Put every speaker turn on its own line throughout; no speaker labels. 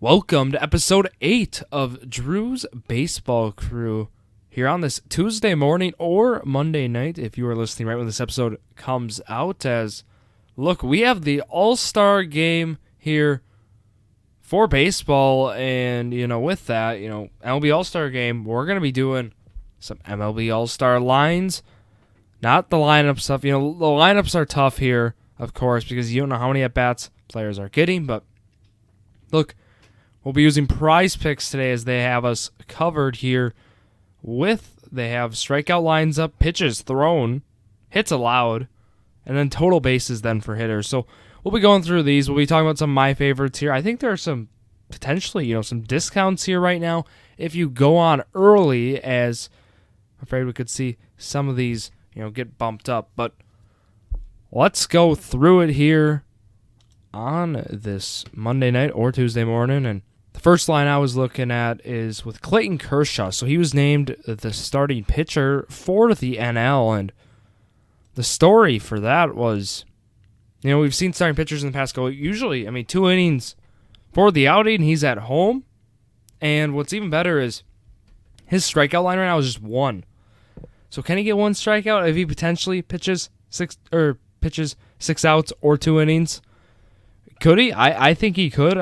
Welcome to episode 8 of Drew's Baseball Crew here on this Tuesday morning or Monday night if you are listening right when this episode comes out. Look, we have the All Star Game here for baseball, and with that, MLB All Star Game, we're going to be doing some MLB All Star lines, not the lineup stuff. The lineups are tough here, of course, because you don't know how many at-bats players are getting, but look, we'll be using Prize Picks today as they have us covered here they have strikeout lines up, pitches thrown, hits allowed, and then total bases then for hitters. So we'll be going through these. We'll be talking about some of my favorites here. I think there are some potentially, some discounts here right now if you go on early, as I'm afraid we could see some of these, get bumped up. But let's go through it here on this Monday night or Tuesday morning. And the first line I was looking at is with Clayton Kershaw. So he was named the starting pitcher for the NL, and the story for that was, we've seen starting pitchers in the past go usually, 2 innings for the outing, he's at home. And what's even better is his strikeout line right now is just 1. So can he get 1 strikeout if he potentially pitches 6 outs or 2 innings? Could he? I think he could.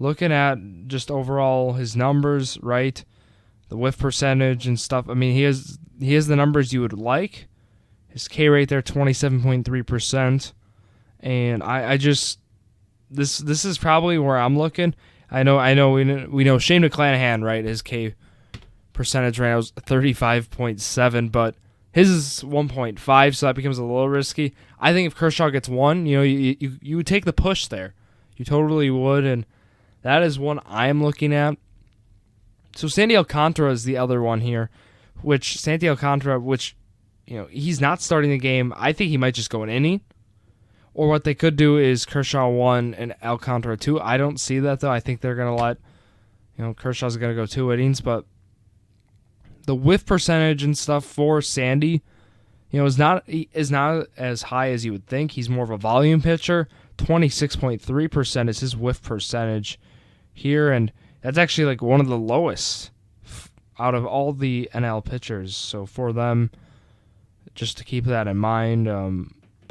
Looking at just overall his numbers, right? The whiff percentage and stuff. He has the numbers you would like. His K rate there, 27.3%. And I just this is probably where I'm looking. I know we know Shane McClanahan, right? His K percentage right now is 35.7, but his is 1.5, so that becomes a little risky. I think if Kershaw gets 1, you would take the push there. You totally would, and that is one I'm looking at. So Sandy Alcantara is the other one here, which he's not starting the game. I think he might just go an inning. Or what they could do is Kershaw 1 and Alcantara 2. I don't see that, though. I think they're going to let, Kershaw's going to go 2 innings, but the whiff percentage and stuff for Sandy, is not as high as you would think. He's more of a volume pitcher. 26.3% is his whiff percentage here, and that's actually one of the lowest out of all the NL pitchers. So for them, just to keep that in mind,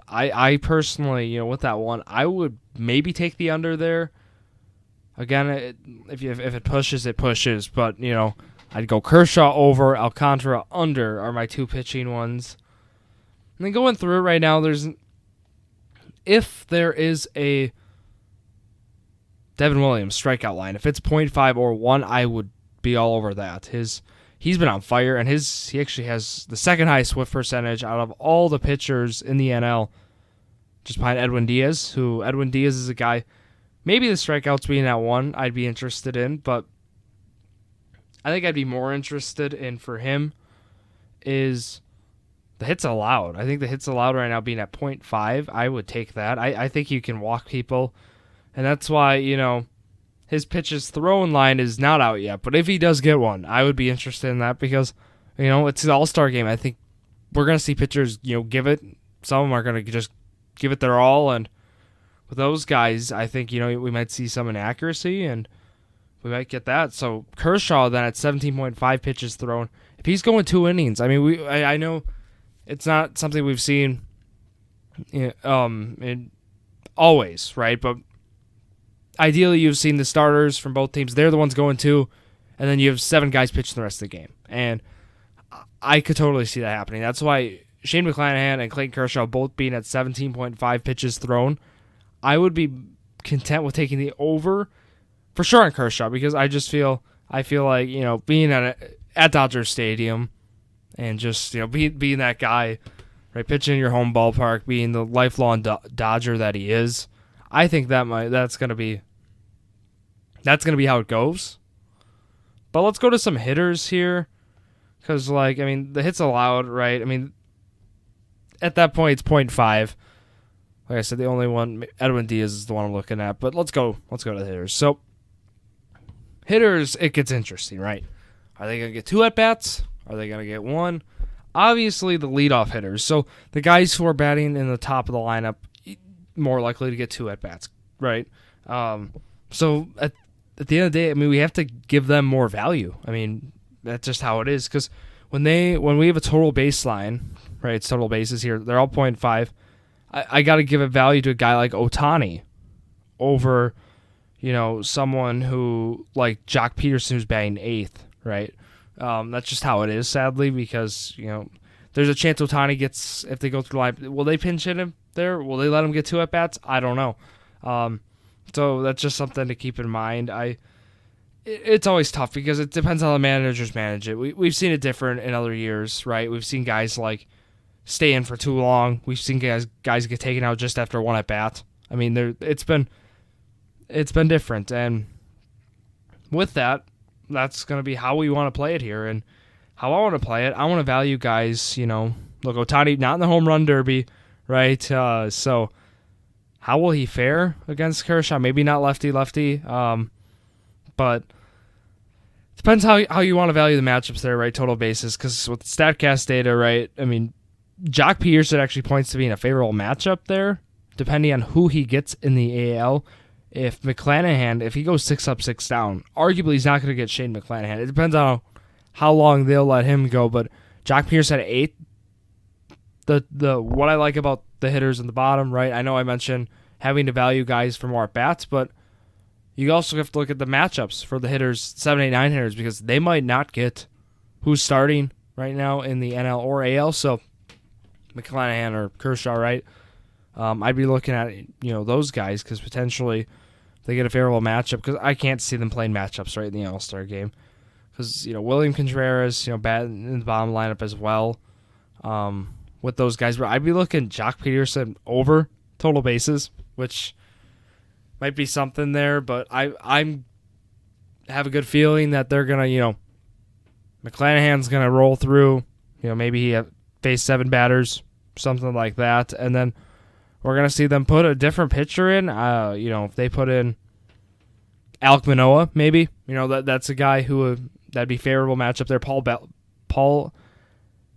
I personally, with that one, I would maybe take the under there. Again, if it pushes, it pushes, but I'd go Kershaw over, Alcantara under are my 2 pitching ones. And then going through it right now, if there is a Devin Williams strikeout line, if it's 0.5 or 1, I would be all over that. He's been on fire, and he actually has the second highest whiff percentage out of all the pitchers in the NL, just behind Edwin Diaz, Edwin Diaz is a guy, maybe the strikeouts being at 1 I'd be interested in, but I think I'd be more interested in for him is the hits allowed. I think the hits allowed right now being at 0.5, I would take that. I think you can walk people, and that's why, his pitches thrown line is not out yet. But if he does get 1, I would be interested in that because, it's the All-Star Game. I think we're going to see pitchers, give it. Some of them are going to just give it their all, and with those guys, I think, we might see some inaccuracy, and we might get that. So Kershaw then at 17.5 pitches thrown. If he's going 2 innings, I know it's not something we've seen always, right? But ideally, you've seen the starters from both teams. They're the ones going 2, and then you have 7 guys pitching the rest of the game. And I could totally see that happening. That's why Shane McClanahan and Clayton Kershaw both being at 17.5 pitches thrown, I would be content with taking the over for sure on Kershaw, because I feel like, being at Dodger Stadium and just, being that guy, right, pitching in your home ballpark, being the lifelong Dodger that he is, I think that's gonna be how it goes. But let's go to some hitters here, because the hits allowed, right? At that point it's 0.5. Like I said, the only one, Edwin Diaz, is the one I'm looking at. But let's go to the hitters. So hitters, it gets interesting, right? Are they gonna get 2 at bats? Are they gonna get 1? Obviously, the leadoff hitters. So the guys who are batting in the top of the lineup, more likely to get 2 at bats, right? So at the end of the day, I mean, we have to give them more value. I mean, that's just how it is. Because when we have a total baseline, right, it's total bases here, they're all 0.5. I got to give a value to a guy like Ohtani over, someone who, like Jock Peterson, who's batting 8th, right? That's just how it is, sadly, because, there's a chance Ohtani gets, if they go through line, will they pinch hit him there? Will they let him get 2 at-bats? I don't know. So that's just something to keep in mind. It's always tough because it depends how the managers manage it. We've seen it different in other years, right? We've seen guys like stay in for too long. We've seen guys get taken out just after 1 at-bat. I mean, it's been different, and with that, that's going to be how we want to play it here. And how I want to play it, I want to value guys, look, Ohtani, not in the home run derby, right? So how will he fare against Kershaw? Maybe not lefty-lefty, but depends how you want to value the matchups there, right? Total bases, because with StatCast data, right, I mean, Jock Peterson actually points to being a favorable matchup there, depending on who he gets in the AL. If McClanahan, if he goes 6 up, 6 down, arguably he's not going to get Shane McClanahan. It depends on how long they'll let him go, but Jock Peterson at 8. The what I like about the hitters in the bottom, right? I know I mentioned having to value guys for more at-bats, but you also have to look at the matchups for the hitters, 7, 8, 9 hitters, because they might not get who's starting right now in the NL or AL, so McClanahan or Kershaw, right? I'd be looking at, those guys, because potentially they get a favorable matchup, because I can't see them playing matchups right in the All Star game. Because, William Contreras, batting in the bottom lineup as well with those guys. But I'd be looking Jock Peterson over total bases, which might be something there. But I have a good feeling that they're going to, McClanahan's going to roll through. Maybe he face 7 batters, something like that. And then we're going to see them put a different pitcher in. If they put in Alek Manoah, maybe. That's a guy who that'd be favorable matchup there. Paul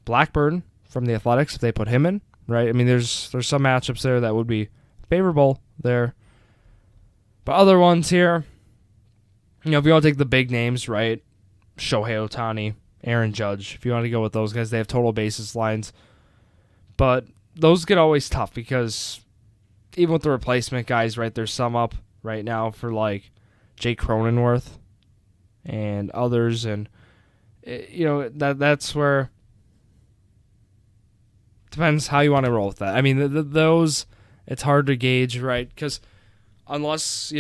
Blackburn from the Athletics, if they put him in, right? I mean, there's some matchups there that would be favorable there. But other ones here, if you want to take the big names, right? Shohei Ohtani, Aaron Judge. If you want to go with those guys, they have total bases lines. But those get always tough because even with the replacement guys, right, there's some up right now for like Jake Cronenworth and others, and that's where depends how you want to roll with that. I mean, those it's hard to gauge, right? Because unless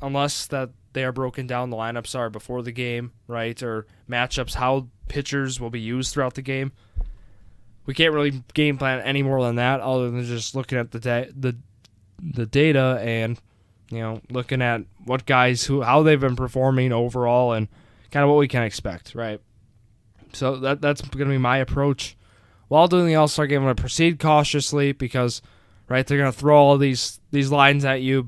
unless that they are broken down, the lineups are before the game, right, or matchups, how pitchers will be used throughout the game. We can't really game plan any more than that, other than just looking at the data and looking at what guys how they've been performing overall and kind of what we can expect, right? So that's going to be my approach. While doing the All-Star game, I'm going to proceed cautiously because, right, they're going to throw all these lines at you,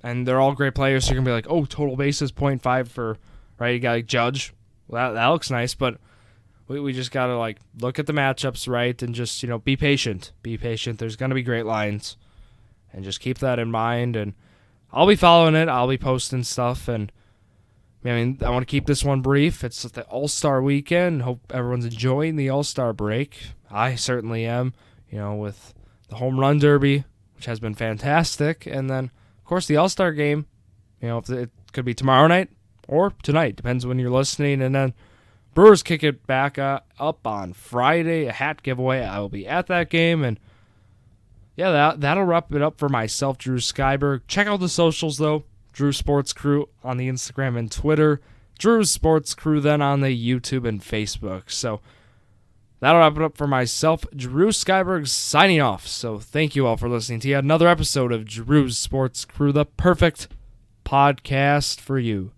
and they're all great players, so you're going to be like, oh, total bases 0.5 for, right, you got like Judge. Well, that looks nice, but we just got to look at the matchups, right, and just, be patient. Be patient. There's going to be great lines. And just keep that in mind. And I'll be following it. I'll be posting stuff. And, I want to keep this one brief. It's the All-Star weekend. Hope everyone's enjoying the All-Star break. I certainly am, with the Home Run Derby, which has been fantastic. And then, of course, the All-Star game. It could be tomorrow night or tonight. Depends when you're listening. And then Brewers kick it back up on Friday, a hat giveaway. I will be at that game, and yeah, that'll wrap it up for myself, Drew Skyberg. Check out the socials, though. Drew Sports Crew on the Instagram and Twitter. Drew Sports Crew then on the YouTube and Facebook. So that'll wrap it up for myself, Drew Skyberg, signing off. So thank you all for listening to yet another episode of Drew's Sports Crew, the perfect podcast for you.